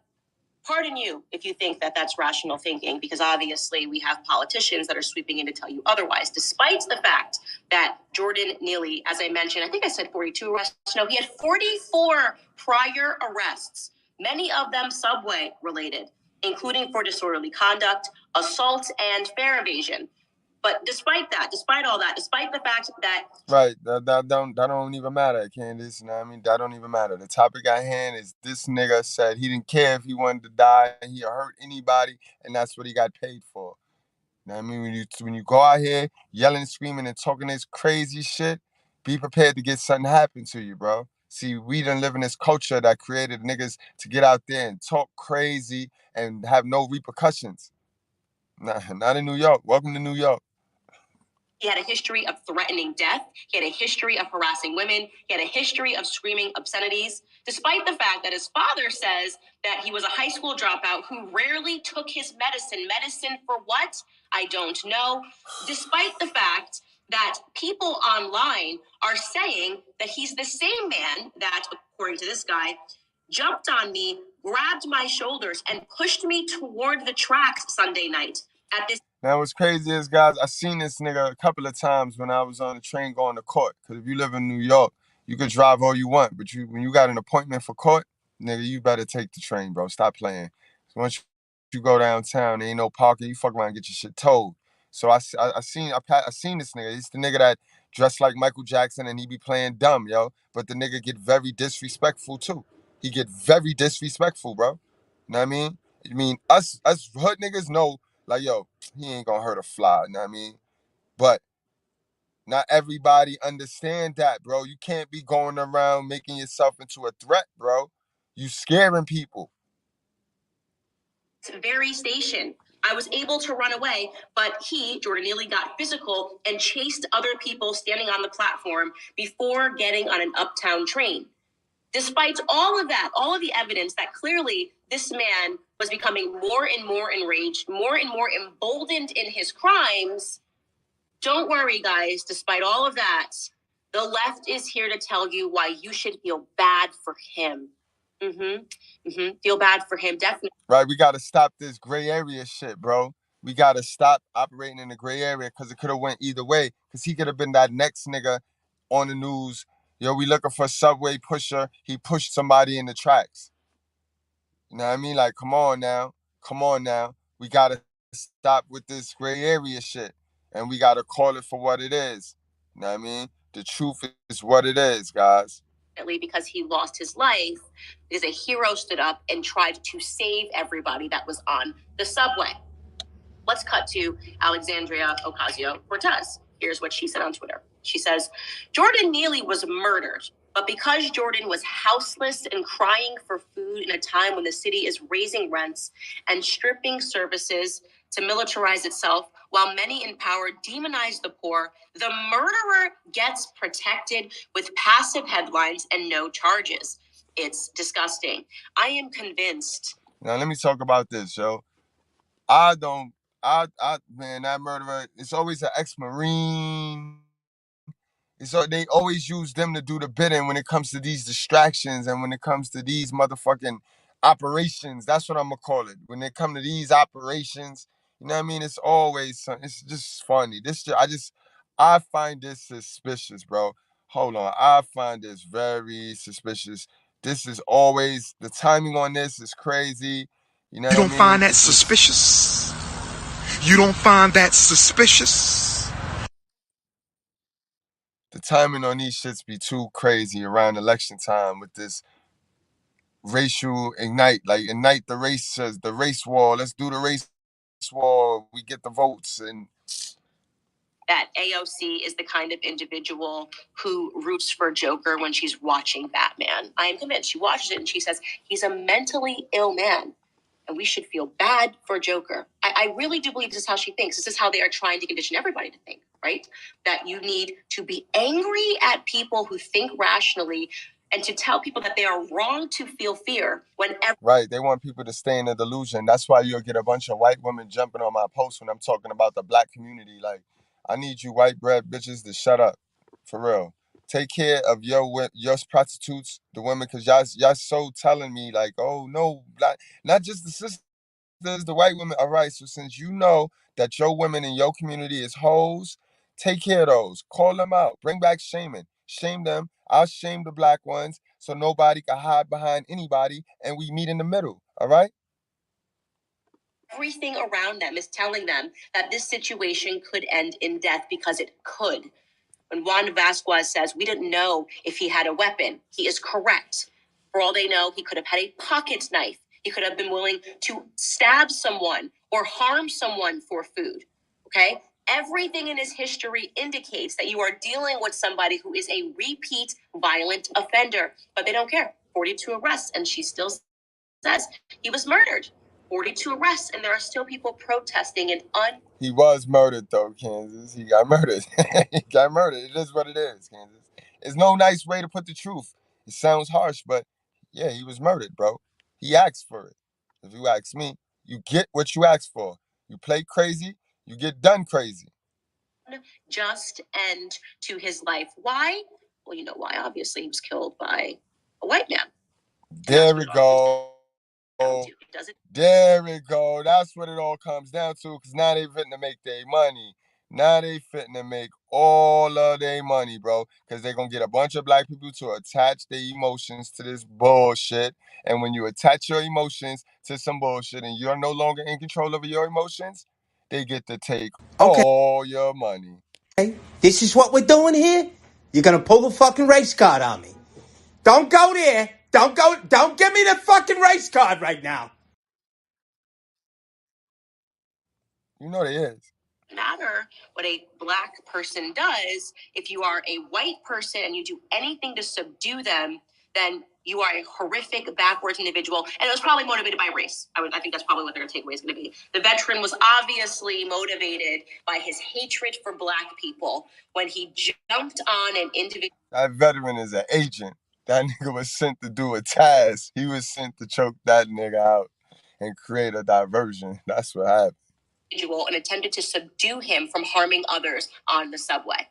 [SPEAKER 7] Pardon you if you think that that's rational thinking, because obviously we have politicians that are sweeping in to tell you otherwise, despite the fact that Jordan Neely, as I mentioned, I think I said 42 arrests. No, he had 44 prior arrests, many of them subway related, including for disorderly conduct, assault, and fare evasion. But despite that, despite all that, despite the fact that
[SPEAKER 2] right, that don't even matter, Candace. You know what I mean? That don't even matter. The topic at hand is this nigga said he didn't care if he wanted to die, he hurt anybody, and that's what he got paid for. You know what I mean? When you go out here yelling, screaming, and talking this crazy shit, be prepared to get something happen to you, bro. See, we done live in this culture that created niggas to get out there and talk crazy and have no repercussions. Not in New York. Welcome to New York.
[SPEAKER 7] he had a history of threatening death. He had a history of harassing women. He had a history of screaming obscenities, despite the fact that his father says that he was a high school dropout who rarely took his medicine. Medicine for what? I don't know. Despite the fact that people online are saying that he's the same man that, according to this guy, jumped on me, grabbed my shoulders, and pushed me toward the tracks Sunday night. At this
[SPEAKER 2] Now, what's crazy is, guys, I seen this nigga a couple of times when I was on the train going to court. Because if you live in New York, you could drive all you want. But when you got an appointment for court, nigga, you better take the train, bro. Stop playing. So once you go downtown, there ain't no parking. You fuck around and get your shit towed. So I seen this nigga. He's the nigga that dressed like Michael Jackson and he be playing dumb, yo. But the nigga get very disrespectful, too. He get very disrespectful, bro. You know what I mean? I mean, us hood niggas know, like, yo, he ain't gonna hurt a fly, you know what I mean? But not everybody understand that, bro. You can't be going around making yourself into a threat, bro. You scaring people.
[SPEAKER 7] Very station, I was able to run away, but he, Jordan Neely, got physical and chased other people standing on the platform before getting on an uptown train. Despite all of that, all of the evidence that clearly this man was becoming more and more enraged, more and more emboldened in his crimes, don't worry, guys. Despite all of that, the left is here to tell you why you should feel bad for him. Feel bad for him, definitely.
[SPEAKER 2] Right, we gotta stop this gray area shit, bro. We gotta stop operating in the gray area because it could have went either way. Because he could have been that next nigga on the news. Yo, we looking for subway pusher. He pushed somebody in the tracks. You know what I mean? Like, come on now. Come on now. We gotta stop with this gray area shit. And we gotta call it for what it is. You know what I mean? The truth is what it is, guys.
[SPEAKER 7] Because he lost his life, because a hero stood up and tried to save everybody that was on the subway. Let's cut to Alexandria Ocasio-Cortez. Here's what she said on Twitter. She says, Jordan Neely was murdered, but because Jordan was houseless and crying for food in a time when the city is raising rents and stripping services to militarize itself, while many in power demonize the poor, the murderer gets protected with passive headlines and no charges. It's disgusting. I am convinced.
[SPEAKER 2] Now, let me talk about this, yo. Man, that murderer, it's always an ex-Marine. They always use them to do the bidding when it comes to these distractions and when it comes to these motherfucking operations. That's what I'm gonna call it. When they come to these operations, you know what I mean? It's always it's just funny. I find this suspicious, bro. Hold on. I find this very suspicious. This is always, the timing on this is crazy. You know what I mean?
[SPEAKER 8] You don't find that suspicious? You don't find that suspicious?
[SPEAKER 2] The timing on these shits be too crazy around election time with this racial ignite the race war. Let's do the race war. We get the votes. And
[SPEAKER 7] that AOC is the kind of individual who roots for Joker when she's watching Batman. I am convinced. She watches it and she says, he's a mentally ill man and we should feel bad for Joker. I really do believe this is how she thinks. This is how they are trying to condition everybody to think, right? That you need to be angry at people who think rationally and to tell people that they are wrong to feel fear whenever.
[SPEAKER 2] Right, they want people to stay in a delusion. That's why you'll get a bunch of white women jumping on my posts when I'm talking about the black community. Like, I need you white bread bitches to shut up. For real. Take care of your prostitutes, the women, because y'all so telling me like, oh no, not just the sisters, the white women. All right, so since you know that your women in your community is hoes, take care of those. Call them out. Bring back shaming. Shame them. I'll shame the black ones so nobody can hide behind anybody, and we meet in the middle. All right.
[SPEAKER 7] Everything around them is telling them that this situation could end in death because it could. When Juan Vasquez says we didn't know if he had a weapon, he is correct. For all they know, he could have had a pocket knife. He could have been willing to stab someone or harm someone for food. Okay? Everything in his history indicates that you are dealing with somebody who is a repeat violent offender, but they don't care. 42 arrests, and she still says he was murdered. 42 arrests, and there are still people protesting and
[SPEAKER 2] He was murdered, though, Kansas. He got murdered. He got murdered. It is what it is, Kansas. It's no nice way to put the truth. It sounds harsh, but yeah, he was murdered, bro. He asked for it. If you ask me, you get what you asked for. You play crazy, you get done crazy.
[SPEAKER 7] Just end to his life. Why? Well, you know why. Obviously, he was killed by a white man.
[SPEAKER 2] There we go. There we go. That's what it all comes down to, because now they finna make their money. Now they finna make all of their money, bro, because they're going to get a bunch of black people to attach their emotions to this bullshit. And when you attach your emotions to some bullshit and you're no longer in control of your emotions, they get to take all your money.
[SPEAKER 1] Okay, this is what we're doing here? You're going to pull the fucking race card on me. Don't go there. Don't give me the fucking race card right now.
[SPEAKER 2] You know they is.
[SPEAKER 7] Matter what a black person does. If you are a white person and you do anything to subdue them, then you are a horrific, backwards individual. And it was probably motivated by race. I think that's probably what their takeaway is going to be. The veteran was obviously motivated by his hatred for black people when he jumped on an individual.
[SPEAKER 2] That veteran is an agent. That nigga was sent to do a task. He was sent to choke that nigga out and create a diversion. That's what happened.
[SPEAKER 7] And attempted to subdue him from harming others on the subway.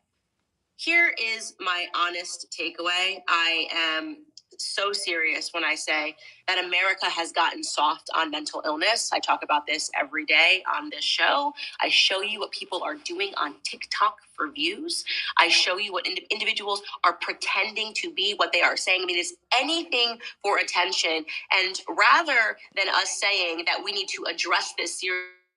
[SPEAKER 7] Here is my honest takeaway. I am so serious when I say that America has gotten soft on mental illness. I talk about this every day on this show. I show you what people are doing on TikTok for views. I show you what individuals are pretending to be, what they are saying. I mean, it's anything for attention. And rather than us saying that we need to address this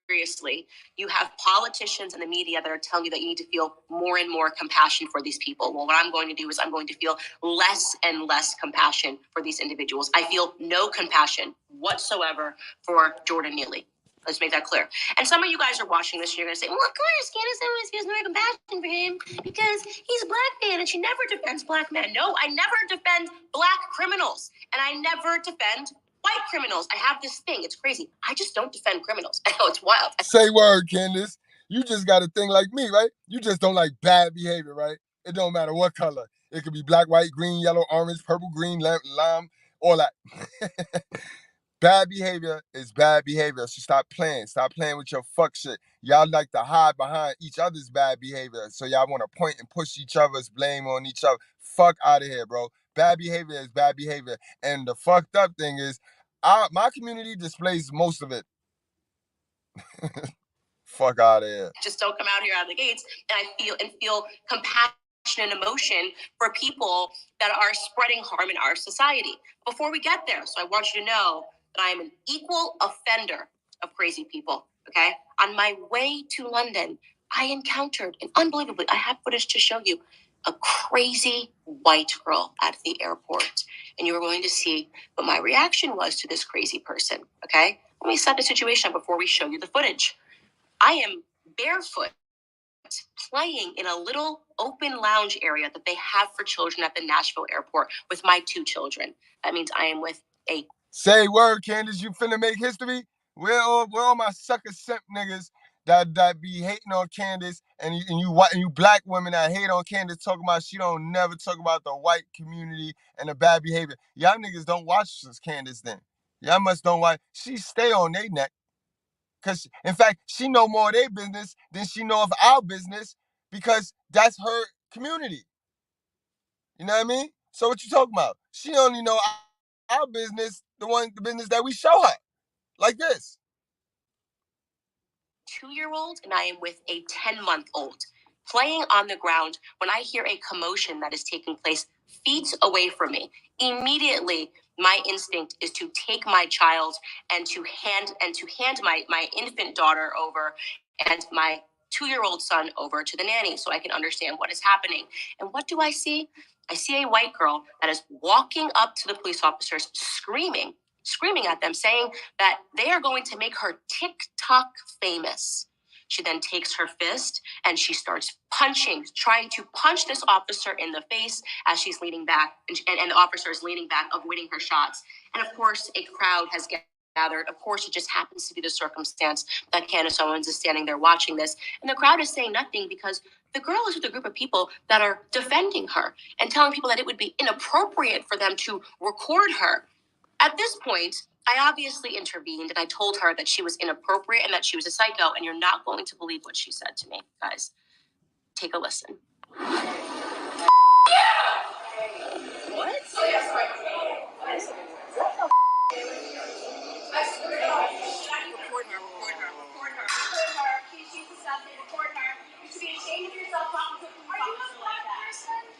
[SPEAKER 7] seriously, you have politicians and the media that are telling you that you need to feel more and more compassion for these people. Well, what I'm going to do is I'm going to feel less and less compassion for these individuals. I feel no compassion whatsoever for Jordan Neely. Let's make that clear. And some of you guys are watching this and you're going to say, well, of course, Candace always feels no compassion for him because he's a black man and she never defends black men. No, I never defend black criminals. And I never defend white criminals. I have this thing. It's crazy. I just don't defend criminals. I know it's wild.
[SPEAKER 2] Say word, Candace. You just got a thing like me, right? You just don't like bad behavior, right? It don't matter what color. It could be black, white, green, yellow, orange, purple, green, lime, all that. Bad behavior is bad behavior. So stop playing. Stop playing with your fuck shit. Y'all like to hide behind each other's bad behavior. So y'all want to point and push each other's blame on each other. Fuck out of here, bro. Bad behavior is bad behavior. And the fucked up thing is, my community displays most of it. Fuck out of here.
[SPEAKER 7] Just don't come out here out of the gates. And I feel compassion and emotion for people that are spreading harm in our society. Before we get there, so I want you to know that I am an equal offender of crazy people. Okay? On my way to London, I encountered, and unbelievably, I have footage to show you, a crazy white girl at the airport. And you are going to see what my reaction was to this crazy person. Okay? Let me set the situation up before we show you the footage. I am barefoot playing in a little open lounge area that they have for children at the Nashville airport with my 2 children. That means I am with a...
[SPEAKER 2] Say word, Candace, you finna make history? Where all my sucker simp niggas that be hating on Candace and you black women that hate on Candace talking about she don't never talk about the white community and the bad behavior. Y'all niggas don't watch this Candace then. Y'all must don't watch. She stay on their neck. Because, in fact, she know more of their business than she know of our business because that's her community. You know what I mean? So what you talking about? She only know our business, the business that we show her. Like this.
[SPEAKER 7] 2-year-old and I am with a 10-month-old playing on the ground when I hear a commotion that is taking place feet away from me. Immediately, my instinct is to take my child and to hand my infant daughter over and my 2-year-old son over to the nanny so I can understand what is happening. And what do I see? I see a white girl that is walking up to the police officers, screaming at them, saying that they are going to make her TikTok famous. She then takes her fist and she starts trying to punch this officer in the face as she's leaning back, and the officer is leaning back, avoiding her shots. And of course, a crowd has gathered. Of course, it just happens to be the circumstance that Candace Owens is standing there watching this. And the crowd is saying nothing because the girl is with a group of people that are defending her and telling people that it would be inappropriate for them to record her. At this point, I obviously intervened and I told her that she was inappropriate and that she was a psycho, and you're not going to believe what she said to me, guys. Take a listen. What? Oh, yes, right. Record her. She's a subject. Record her. You should be ashamed of yourself talking to a police officer like that.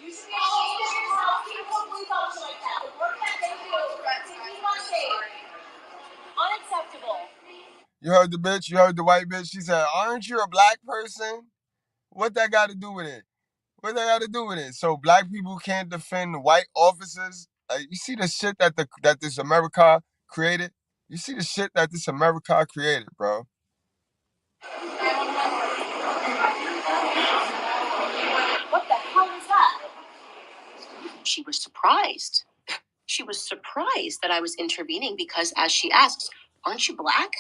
[SPEAKER 7] You should be ashamed of yourself talking to a police officer like that. The work that they do to keep us safe. Unacceptable.
[SPEAKER 2] You heard the bitch? You heard the white bitch? She said, aren't you a black person? What that got to do with it? What that got to do with it? So black people can't defend white officers? You see the shit that this America created? You see the shit that this America created, bro?
[SPEAKER 7] What the hell was that? She was surprised. She was surprised that I was intervening because, as she asks, aren't you black?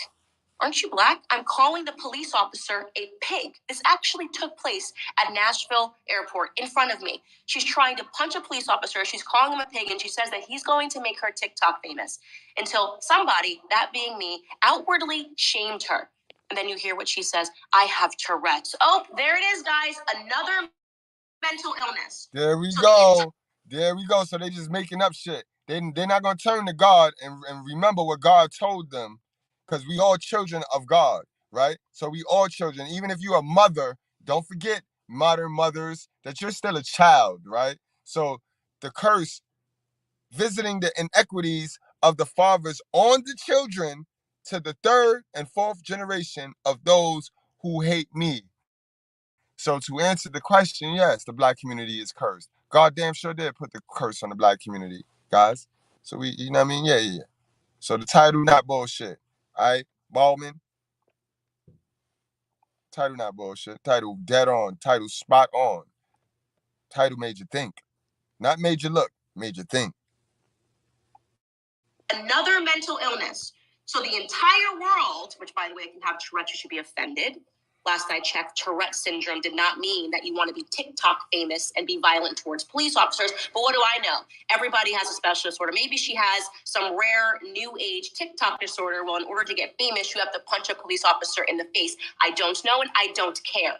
[SPEAKER 7] Aren't you black? I'm calling the police officer a pig. This actually took place at Nashville Airport in front of me. She's trying to punch a police officer. She's calling him a pig, and she says that he's going to make her TikTok famous until somebody, that being me, outwardly shamed her. And then you hear what she says, I have Tourette's. Oh, there it is, guys. Another mental illness.
[SPEAKER 2] There we go. There we go. So they just making up shit. They're not going to turn to God and remember what God told them, because we all children of God, right? So we all children. Even if you're a mother, don't forget, modern mothers, that you're still a child, right? So the curse, visiting the inequities of the fathers on the children to the third and fourth generation of those who hate me. So to answer the question, yes, the black community is cursed. God damn sure did put the curse on the black community, guys. So we, you know what I mean? Yeah. So the title not bullshit. All right, Baldwin. Title not bullshit. Title dead on. Title spot on. Title made you think. Not made you look, made you think.
[SPEAKER 7] Another mental illness. So the entire world, which by the way, if you have Tourette's, you should be offended. Last I checked, Tourette syndrome did not mean that you want to be TikTok famous and be violent towards police officers. But what do I know? Everybody has a special disorder. Maybe she has some rare new age TikTok disorder. Well, in order to get famous, you have to punch a police officer in the face. I don't know, and I don't care.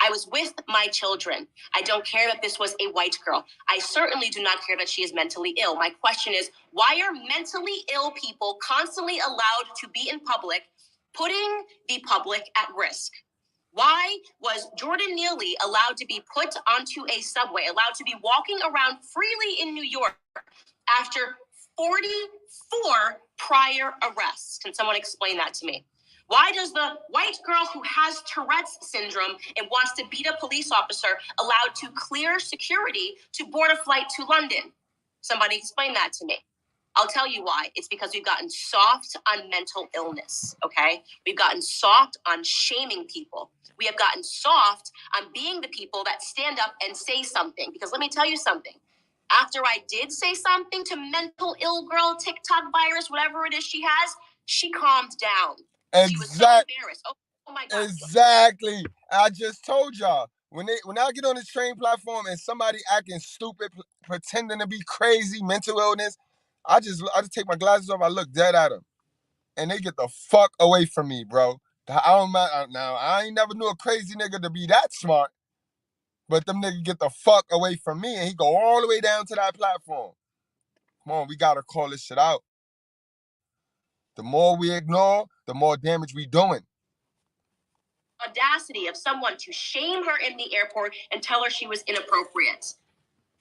[SPEAKER 7] I was with my children. I don't care that this was a white girl. I certainly do not care that she is mentally ill. My question is, why are mentally ill people constantly allowed to be in public, putting the public at risk? Why was Jordan Neely allowed to be put onto a subway, allowed to be walking around freely in New York after 44 prior arrests? Can someone explain that to me? Why does the white girl who has Tourette's syndrome and wants to beat a police officer allowed to clear security to board a flight to London? Somebody explain that to me. I'll tell you why. It's because we've gotten soft on mental illness, okay? We've gotten soft on shaming people. We have gotten soft on being the people that stand up and say something. Because let me tell you something. After I did say something to mental ill girl, TikTok virus, whatever it is she has, she calmed down. She was so embarrassed. Oh my God.
[SPEAKER 2] Exactly. I just told y'all. When I get on this train platform and somebody acting stupid, pretending to be crazy, mental illness, I just take my glasses off. I look dead at them, and they get the fuck away from me, bro. I don't now. I ain't never knew a crazy nigga to be that smart. But them niggas get the fuck away from me and he go all the way down to that platform. Come on, we gotta call this shit out. The more we ignore, the more damage we doing.
[SPEAKER 7] Audacity of someone to shame her in the airport and tell her she was inappropriate.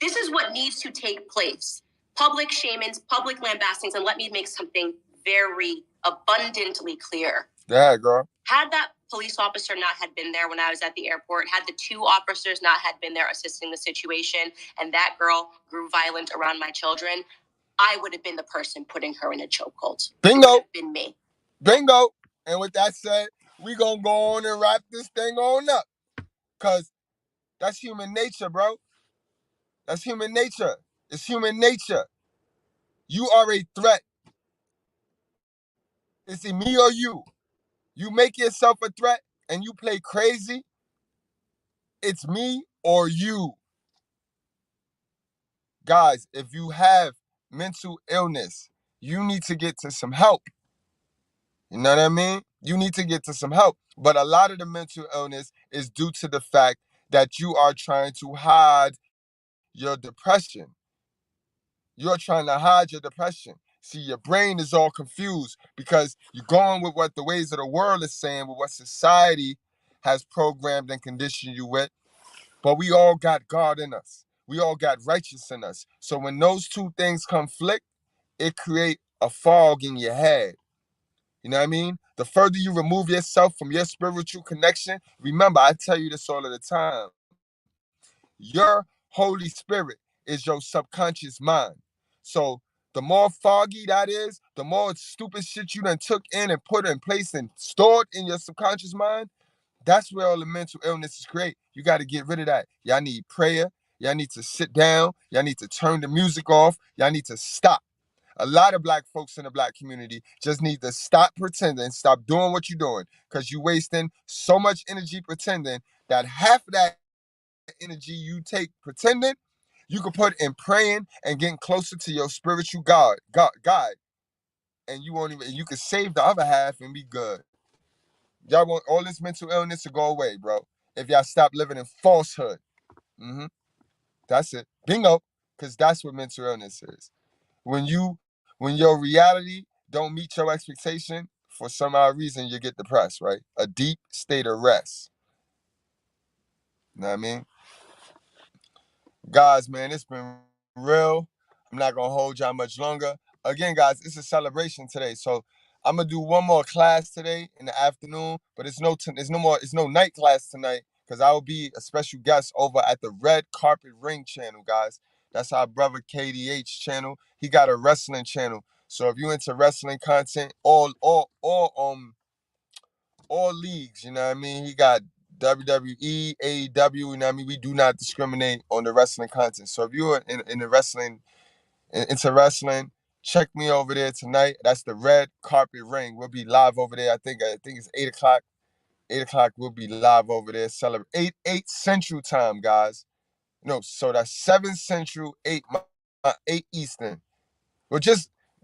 [SPEAKER 7] This is what needs to take place. Public shamings, public lambastings, and let me make something very abundantly clear.
[SPEAKER 2] Yeah, girl.
[SPEAKER 7] Had that police officer not had been there when I was at the airport, had the two officers not had been there assisting the situation, and that girl grew violent around my children, I would have been the person putting her in a chokehold.
[SPEAKER 2] Bingo.
[SPEAKER 7] It would have been me.
[SPEAKER 2] Bingo. And with that said, we gonna go on and wrap this thing on up. Cause that's human nature, bro. That's human nature. It's human nature. You are a threat. It's me or you. You make yourself a threat and you play crazy, it's me or you. Guys, if you have mental illness, you need to get to some help. You know what I mean? You need to get to some help. But a lot of the mental illness is due to the fact that you are trying to hide your depression. You're trying to hide your depression. See, your brain is all confused because you're going with what the ways of the world is saying, with what society has programmed and conditioned you with. But we all got God in us. We all got righteous in us. So when those two things conflict, it create a fog in your head. You know what I mean? The further you remove yourself from your spiritual connection, remember, I tell you this all of the time. Your Holy Spirit is your subconscious mind. So the more foggy that is, the more stupid shit you done took in and put in place and stored in your subconscious mind, that's where all the mental illness is created. You got to get rid of that. Y'all need prayer. Y'all need to sit down. Y'all need to turn the music off. Y'all need to stop. A lot of black folks in the black community just need to stop pretending, stop doing what you're doing, because you're wasting so much energy pretending that half of that energy you take pretending, you can put in praying and getting closer to your spiritual God, and you won't even. You can save the other half and be good. Y'all want all this mental illness to go away, bro. If y'all stop living in falsehood. That's it. Bingo. Because that's what mental illness is. When your reality don't meet your expectation, for some odd reason, you get depressed, right? A deep state of rest. You know what I mean? Guys, man, it's been real. I'm not going to hold y'all much longer. Again, guys, it's a celebration today. So I'm going to do one more class today in the afternoon, but it's no night class tonight because I will be a special guest over at the Red Carpet Ring channel, guys. That's our brother KDH channel. He got a wrestling channel. So if you into wrestling content, all leagues, you know what I mean? He got WWE, AEW, you know what I mean? We do not discriminate on the wrestling content. So if you're in the wrestling, into wrestling, check me over there tonight. That's the Red Carpet Ring. We'll be live over there. I think it's 8 o'clock. 8 o'clock, we'll be live over there. Celebrate 8 Central Time, guys. No, so that's 7 Central, 8 Eastern. Well,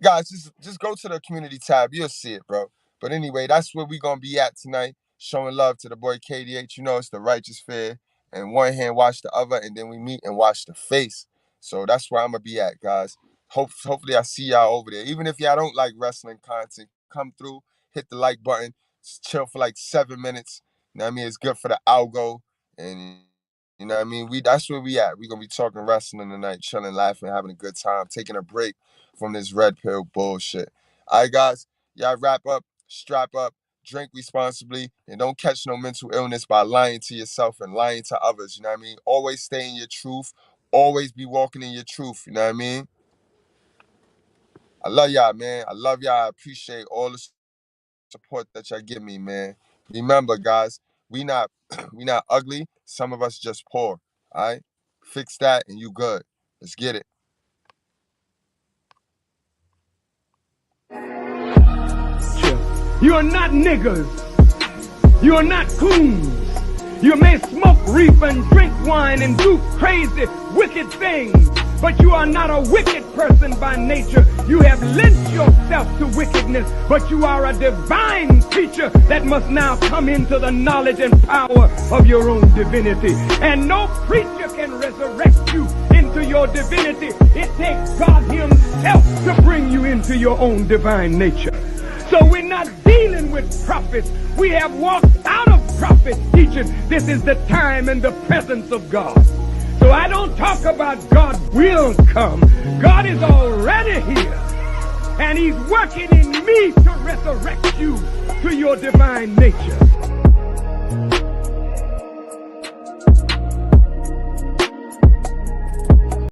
[SPEAKER 2] guys, just go to the community tab. You'll see it, bro. But anyway, that's where we gonna be at tonight, showing love to the boy KDH. You know, it's the righteous fear. And one hand wash the other, and then we meet and wash the face. So that's where I'm gonna be at, guys. Hopefully I see y'all over there. Even if y'all don't like wrestling content, come through, hit the like button, chill for like 7 minutes. You know what I mean? It's good for the algo. And you know what I mean? That's where we at. We gonna be talking wrestling tonight, chilling, laughing, having a good time, taking a break from this red pill bullshit. All right, guys, y'all wrap up, strap up, drink responsibly, and don't catch no mental illness by lying to yourself and lying to others. You know what I mean? Always stay in your truth. Always be walking in your truth. You know what I mean? I love y'all, man. I love y'all. I appreciate all the support that y'all give me, man. Remember, guys, we not ugly. Some of us just poor. All right? Fix that and you good. Let's get it.
[SPEAKER 9] You are not niggers. You are not coons. You may smoke reef and drink wine and do crazy, wicked things. but you are not a wicked person by nature. You have lent yourself to wickedness, but you are a divine creature that must now come into the knowledge and power of your own divinity. And no preacher can resurrect you into your divinity. It takes God himself to bring you into your own divine nature. So we're not dealing with prophets. We have walked out of prophet teaching. This is the time and the presence of God. So I don't talk about God will come. God is already here. And he's working in me to resurrect you to your divine nature.